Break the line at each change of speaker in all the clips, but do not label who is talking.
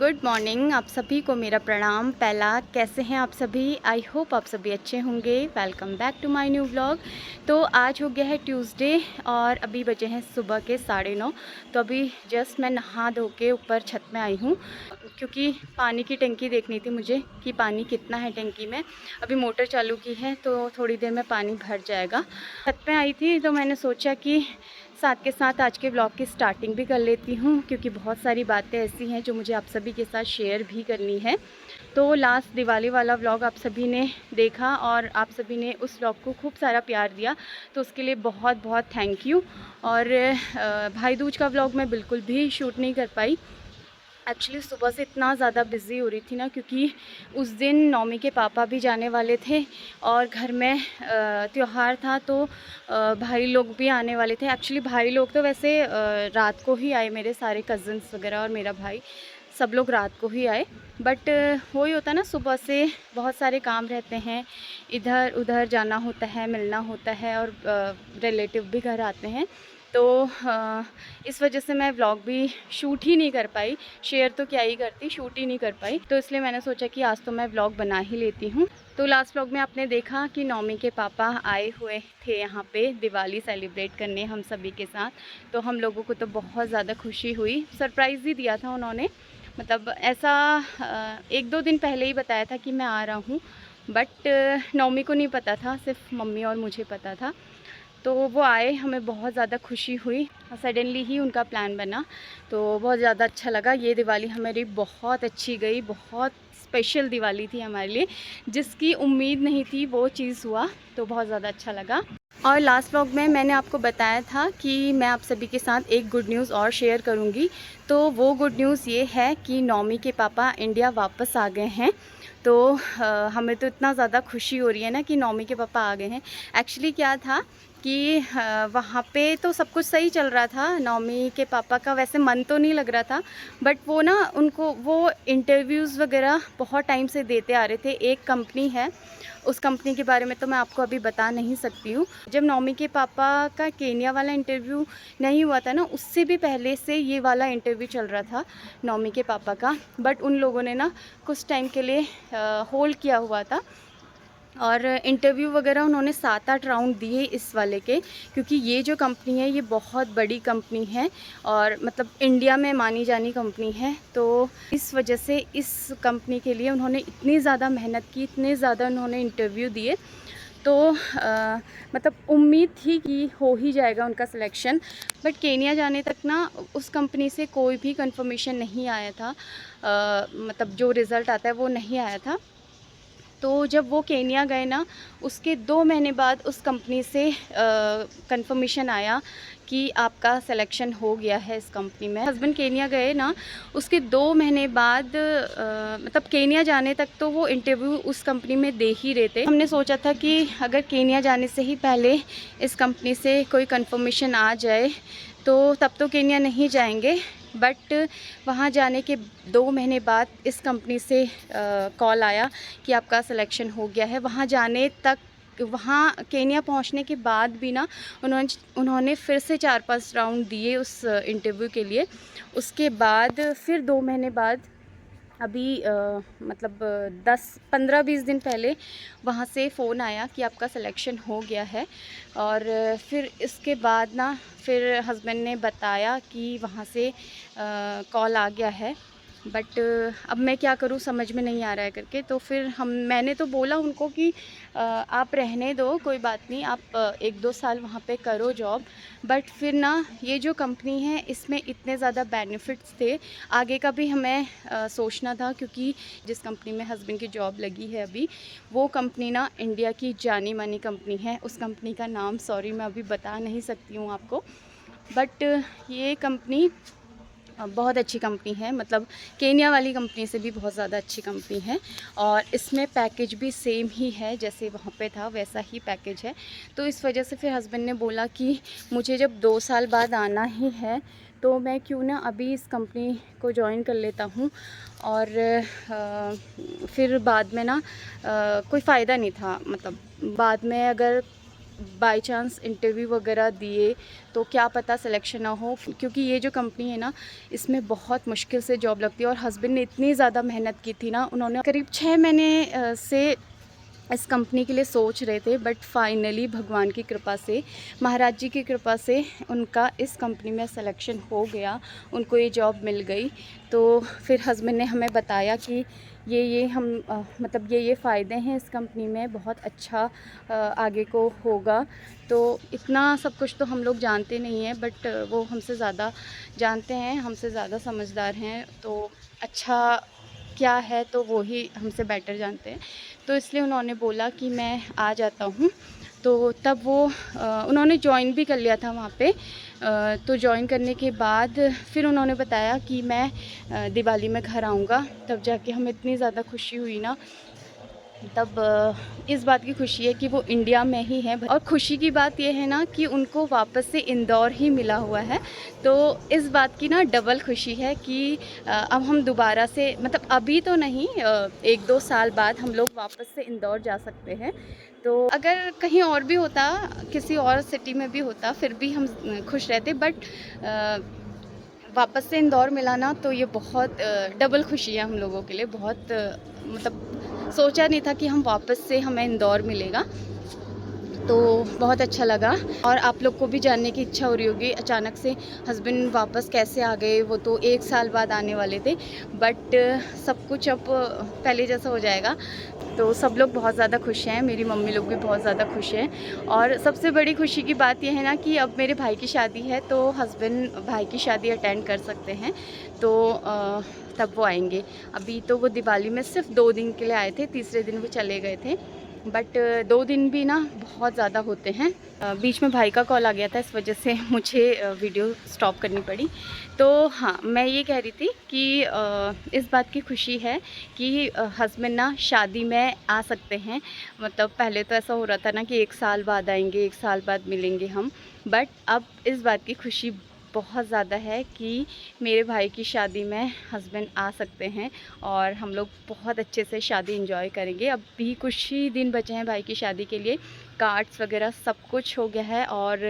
Good morning. आप सभी को मेरा प्रणाम। पहला, कैसे हैं आप सभी? आई होप आप सभी अच्छे होंगे। Welcome back to my new vlog. तो आज हो गया है ट्यूसडे और अभी बजे हैं सुबह के 9:30। तो अभी जस्ट मैं नहा धो के ऊपर छत में आई हूँ क्योंकि पानी की टंकी देखनी थी मुझे कि पानी कितना है टंकी में। अभी मोटर चालू की है तो थोड़ी देर में पानी भर जाएगा। छत पे आई थी तो मैंने सोचा कि साथ के साथ आज के ब्लॉग की स्टार्टिंग भी कर लेती हूँ क्योंकि बहुत सारी बातें ऐसी हैं जो मुझे आप सभी के साथ शेयर भी करनी है। तो लास्ट दिवाली वाला व्लॉग आप सभी ने देखा और आप सभी ने उस व्लॉग को खूब सारा प्यार दिया, तो उसके लिए बहुत बहुत थैंक यू। और भाई दूज का व्लॉग मैं बिल्कुल भी शूट नहीं कर पाई। एक्चुअली सुबह से इतना ज़्यादा बिज़ी हो रही थी ना, क्योंकि उस दिन नौमी के पापा भी जाने वाले थे और घर में त्यौहार था तो भाई लोग भी आने वाले थे। एक्चुअली भाई लोग तो वैसे रात को ही आए, मेरे सारे कज़न्स वगैरह और मेरा भाई सब लोग रात को ही आए। बट वही होता ना, सुबह से बहुत सारे काम रहते हैं, इधर उधर जाना होता है, मिलना होता है और रिलेटिव भी घर आते हैं। तो इस वजह से मैं व्लॉग भी शूट ही नहीं कर पाई। शेयर तो क्या ही करती, शूट ही नहीं कर पाई। तो इसलिए मैंने सोचा कि आज तो मैं व्लॉग बना ही लेती हूँ। तो लास्ट व्लॉग में आपने देखा कि नौमी के पापा आए हुए थे यहाँ पे दिवाली सेलिब्रेट करने हम सभी के साथ। तो हम लोगों को तो बहुत ज़्यादा खुशी हुई। सरप्राइज़ ही दिया था उन्होंने, मतलब ऐसा 1-2 दिन पहले ही बताया था कि मैं आ रहा हूँ, बट नौमी को नहीं पता था, सिर्फ मम्मी और मुझे पता था। तो वो आए, हमें बहुत ज़्यादा खुशी हुई और सडनली ही उनका प्लान बना, तो बहुत ज़्यादा अच्छा लगा। ये दिवाली हमारी बहुत अच्छी गई, बहुत स्पेशल दिवाली थी हमारे लिए, जिसकी उम्मीद नहीं थी वो चीज़ हुआ, तो बहुत ज़्यादा अच्छा लगा। और लास्ट व्लॉग में मैंने आपको बताया था कि मैं आप सभी के साथ एक गुड न्यूज़ और शेयर करूंगी। तो वो गुड न्यूज़ ये है कि नौमी के पापा इंडिया वापस आ गए हैं। तो हमें तो इतना ज़्यादा खुशी हो रही है ना कि नौमी के पापा आ गए हैं। एक्चुअली क्या था कि वहाँ पे तो सब कुछ सही चल रहा था। नौमी के पापा का वैसे मन तो नहीं लग रहा था, बट वो ना, उनको वो इंटरव्यूज़ वगैरह बहुत टाइम से देते आ रहे थे। एक कंपनी है, उस कंपनी के बारे में तो मैं आपको अभी बता नहीं सकती हूँ। जब नौमी के पापा का केन्या वाला इंटरव्यू नहीं हुआ था ना, उससे भी पहले से ये वाला इंटरव्यू चल रहा था नौमी के पापा का, बट उन लोगों ने ना कुछ टाइम के लिए होल्ड किया हुआ था। और इंटरव्यू वगैरह उन्होंने 7-8 राउंड दिए इस वाले के, क्योंकि ये जो कंपनी है ये बहुत बड़ी कंपनी है और मतलब इंडिया में मानी जानी कंपनी है। तो इस वजह से इस कंपनी के लिए उन्होंने इतनी ज़्यादा मेहनत की, इतने ज़्यादा उन्होंने इंटरव्यू दिए। तो मतलब उम्मीद थी कि हो ही जाएगा उनका सिलेक्शन, बट केन्या जाने तक ना उस कंपनी से कोई भी कंफर्मेशन नहीं आया था। मतलब जो रिज़ल्ट आता है वो नहीं आया था। तो जब वो केन्या गए ना, उसके 2 महीने बाद उस कंपनी से कंफर्मेशन आया कि आपका सिलेक्शन हो गया है इस कंपनी में। हस्बैंड केन्या गए ना, उसके 2 महीने बाद मतलब केन्या जाने तक तो वो इंटरव्यू उस कंपनी में दे ही रहे थे। हमने सोचा था कि अगर केन्या जाने से ही पहले इस कंपनी से कोई कंफर्मेशन आ जाए तो तब तो केन्या नहीं जाएंगे। बट वहाँ जाने के 2 महीने बाद इस कंपनी से कॉल आया कि आपका सिलेक्शन हो गया है। वहाँ जाने तक, वहाँ केन्या पहुँचने के बाद भी ना उन्होंने फिर से 4-5 राउंड दिए उस इंटरव्यू के लिए। उसके बाद फिर 2 महीने बाद अभी मतलब 10-15-20 दिन पहले वहाँ से फ़ोन आया कि आपका सिलेक्शन हो गया है। और फिर इसके बाद ना, फिर हस्बैंड ने बताया कि वहाँ से कॉल आ गया है, बट अब मैं क्या करूँ समझ में नहीं आ रहा है करके। तो फिर मैंने तो बोला उनको कि आप रहने दो, कोई बात नहीं, आप 1-2 साल वहाँ पे करो जॉब। बट फिर ना, ये जो कंपनी है इसमें इतने ज़्यादा बेनिफिट्स थे, आगे का भी हमें सोचना था, क्योंकि जिस कंपनी में हस्बैंड की जॉब लगी है अभी, वो कंपनी ना इंडिया की जानी मानी कंपनी है। उस कंपनी का नाम सॉरी मैं अभी बता नहीं सकती हूँ आपको, बट ये कंपनी बहुत अच्छी कंपनी है। मतलब केन्या वाली कंपनी से भी बहुत ज़्यादा अच्छी कंपनी है और इसमें पैकेज भी सेम ही है, जैसे वहाँ पे था वैसा ही पैकेज है। तो इस वजह से फिर हस्बैंड ने बोला कि मुझे जब 2 साल बाद आना ही है तो मैं क्यों ना अभी इस कंपनी को ज्वाइन कर लेता हूँ। और फिर बाद में ना कोई फ़ायदा नहीं था, मतलब बाद में अगर बाय चांस इंटरव्यू वगैरह दिए तो क्या पता सिलेक्शन ना हो, क्योंकि ये जो कंपनी है ना इसमें बहुत मुश्किल से जॉब लगती है। और हस्बैंड ने इतनी ज़्यादा मेहनत की थी ना, उन्होंने करीब 6 महीने से इस कंपनी के लिए सोच रहे थे, बट फाइनली भगवान की कृपा से, महाराज जी की कृपा से उनका इस कंपनी में सिलेक्शन हो गया, उनको ये जॉब मिल गई। तो फिर हस्बैंड ने हमें बताया कि ये हम मतलब ये फ़ायदे हैं इस कंपनी में, बहुत अच्छा आगे को होगा। तो इतना सब कुछ तो हम लोग जानते नहीं हैं, बट वो हमसे ज़्यादा जानते हैं, हमसे ज़्यादा समझदार हैं। तो अच्छा क्या है तो वो ही हमसे बेटर जानते हैं। तो इसलिए उन्होंने बोला कि मैं आ जाता हूँ। तो तब वो उन्होंने जॉइन भी कर लिया था वहाँ पे। तो जॉइन करने के बाद फिर उन्होंने बताया कि मैं दिवाली में घर आऊँगा। तब जाके हमें इतनी ज़्यादा खुशी हुई ना, तब इस बात की खुशी है कि वो इंडिया में ही है। और खुशी की बात ये है ना कि उनको वापस से इंदौर ही मिला हुआ है। तो इस बात की ना डबल खुशी है कि अब हम दोबारा से, मतलब अभी तो नहीं, 1-2 साल बाद हम लोग वापस से इंदौर जा सकते हैं। तो अगर कहीं और भी होता, किसी और सिटी में भी होता, फिर भी हम खुश रहते। बट वापस से इंदौर मिला ना, तो ये बहुत डबल खुशी है हम लोगों के लिए। बहुत मतलब सोचा नहीं था कि हम वापस से हमें इंदौर मिलेगा, तो बहुत अच्छा लगा। और आप लोग को भी जानने की इच्छा हो रही होगी अचानक से हस्बैंड वापस कैसे आ गए। वो तो 1 साल बाद आने वाले थे, बट सब कुछ अब पहले जैसा हो जाएगा। तो सब लोग बहुत ज़्यादा खुश हैं, मेरी मम्मी लोग भी बहुत ज़्यादा खुश हैं। और सबसे बड़ी खुशी की बात यह है ना कि अब मेरे भाई की शादी है, तो हस्बैंड भाई की शादी अटेंड कर सकते हैं। तो तब वो आएंगे। अभी तो वो दिवाली में सिर्फ 2 दिन के लिए आए थे, तीसरे दिन वो चले गए थे। बट 2 दिन भी ना बहुत ज़्यादा होते हैं। बीच में भाई का कॉल आ गया था, इस वजह से मुझे वीडियो स्टॉप करनी पड़ी। तो हाँ, मैं ये कह रही थी कि इस बात की खुशी है कि हस्बैंड ना शादी में आ सकते हैं। मतलब पहले तो ऐसा हो रहा था ना कि 1 साल बाद आएंगे, 1 साल बाद मिलेंगे हम। बट अब इस बात की खुशी बहुत ज़्यादा है कि मेरे भाई की शादी में हस्बैंड आ सकते हैं और हम लोग बहुत अच्छे से शादी एंजॉय करेंगे। अब भी कुछ ही दिन बचे हैं भाई की शादी के लिए, कार्ड्स वगैरह सब कुछ हो गया है। और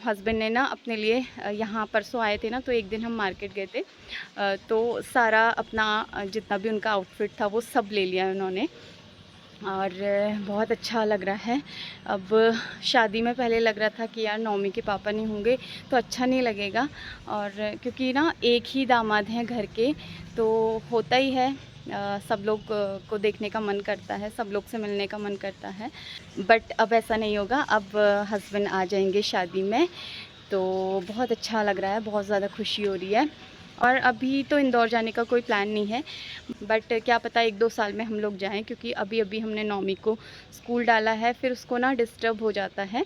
हस्बैंड ने ना अपने लिए यहाँ परसों आए थे ना, तो एक दिन हम मार्केट गए थे, तो सारा अपना जितना भी उनका आउटफिट था वो सब ले लिया उन्होंने, और बहुत अच्छा लग रहा है। अब शादी में पहले लग रहा था कि यार नौमी के पापा नहीं होंगे तो अच्छा नहीं लगेगा, और क्योंकि ना एक ही दामाद हैं घर के, तो होता ही है, सब लोग को देखने का मन करता है, सब लोग से मिलने का मन करता है। बट अब ऐसा नहीं होगा, अब हस्बैंड आ जाएंगे शादी में, तो बहुत अच्छा लग रहा है, बहुत ज़्यादा खुशी हो रही है। और अभी तो इंदौर जाने का कोई प्लान नहीं है, बट क्या पता 1-2 साल में हम लोग जाएं, क्योंकि अभी अभी हमने नौमी को स्कूल डाला है, फिर उसको ना डिस्टर्ब हो जाता है।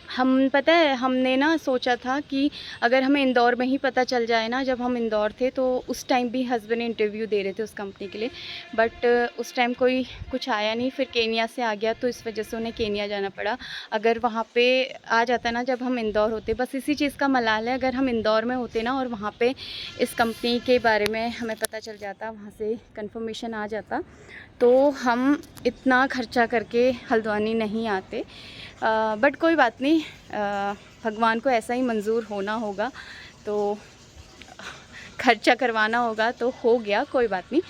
हम पता है हमने ना सोचा था कि अगर हमें इंदौर में ही पता चल जाए ना, जब हम इंदौर थे तो उस टाइम भी हस्बैंड इंटरव्यू दे रहे थे उस कंपनी के लिए, बट उस टाइम कोई कुछ आया नहीं। फिर केनिया से आ गया, तो इस वजह से उन्हें केनिया जाना पड़ा। अगर वहाँ पे आ जाता ना जब हम इंदौर होते, बस इसी चीज़ का मलाल है, अगर हम इंदौर में होते ना और वहाँ पे इस कंपनी के बारे में हमें पता चल जाता, वहाँ से कंफर्मेशन आ जाता, तो हम इतना खर्चा करके हल्द्वानी नहीं आते। बट कोई बात नहीं, भगवान को ऐसा ही मंजूर होना होगा, तो खर्चा करवाना होगा तो हो गया, कोई बात नहीं,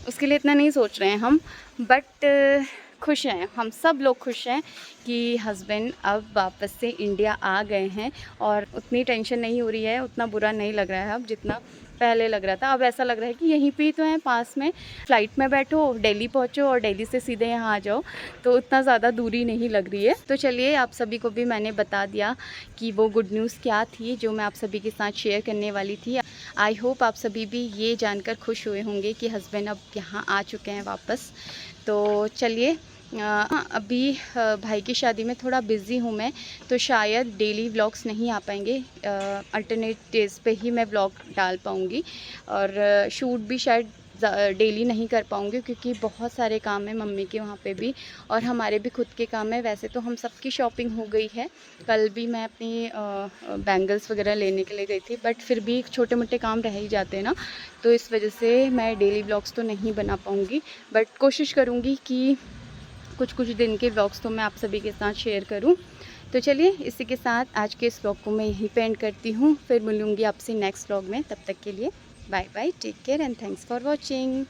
उसके लिए इतना नहीं सोच रहे हैं हम। बट खुश हैं, हम सब लोग खुश हैं कि हस्बैंड अब वापस से इंडिया आ गए हैं, और उतनी टेंशन नहीं हो रही है, उतना बुरा नहीं लग रहा है अब जितना पहले लग रहा था। अब ऐसा लग रहा है कि यहीं पे ही तो है पास में, फ़्लाइट में बैठो, दिल्ली पहुंचो और दिल्ली से सीधे यहाँ आ जाओ, तो उतना ज़्यादा दूरी नहीं लग रही है। तो चलिए, आप सभी को भी मैंने बता दिया कि वो गुड न्यूज़ क्या थी जो मैं आप सभी के साथ शेयर करने वाली थी। आई होप आप सभी भी ये जानकर खुश हुए होंगे कि हस्बैंड अब यहाँ आ चुके हैं वापस। तो चलिए, अभी भाई की शादी में थोड़ा बिज़ी हूँ मैं, तो शायद डेली व्लॉग्स नहीं आ पाएंगे, अल्टरनेट डेज़ पे ही मैं व्लॉग डाल पाऊँगी, और शूट भी शायद डेली नहीं कर पाऊँगी, क्योंकि बहुत सारे काम हैं मम्मी के वहाँ पे भी, और हमारे भी खुद के काम है। वैसे तो हम सबकी शॉपिंग हो गई है, कल भी मैं अपनी बैंगल्स वगैरह लेने के लिए गई थी, बट फिर भी छोटे मोटे काम रह ही जाते हैं ना, तो इस वजह से मैं डेली व्लॉग्स तो नहीं बना पाऊँगी, बट कोशिश करूँगी कि कुछ कुछ दिन के व्लॉग्स तो मैं आप सभी के साथ शेयर करूं। तो चलिए इसी के साथ आज के इस व्लॉग को मैं यहीं पे एंड करती हूँ। फिर मिलूँगी आपसे नेक्स्ट व्लॉग में, तब तक के लिए bye bye, take care and thanks for watching.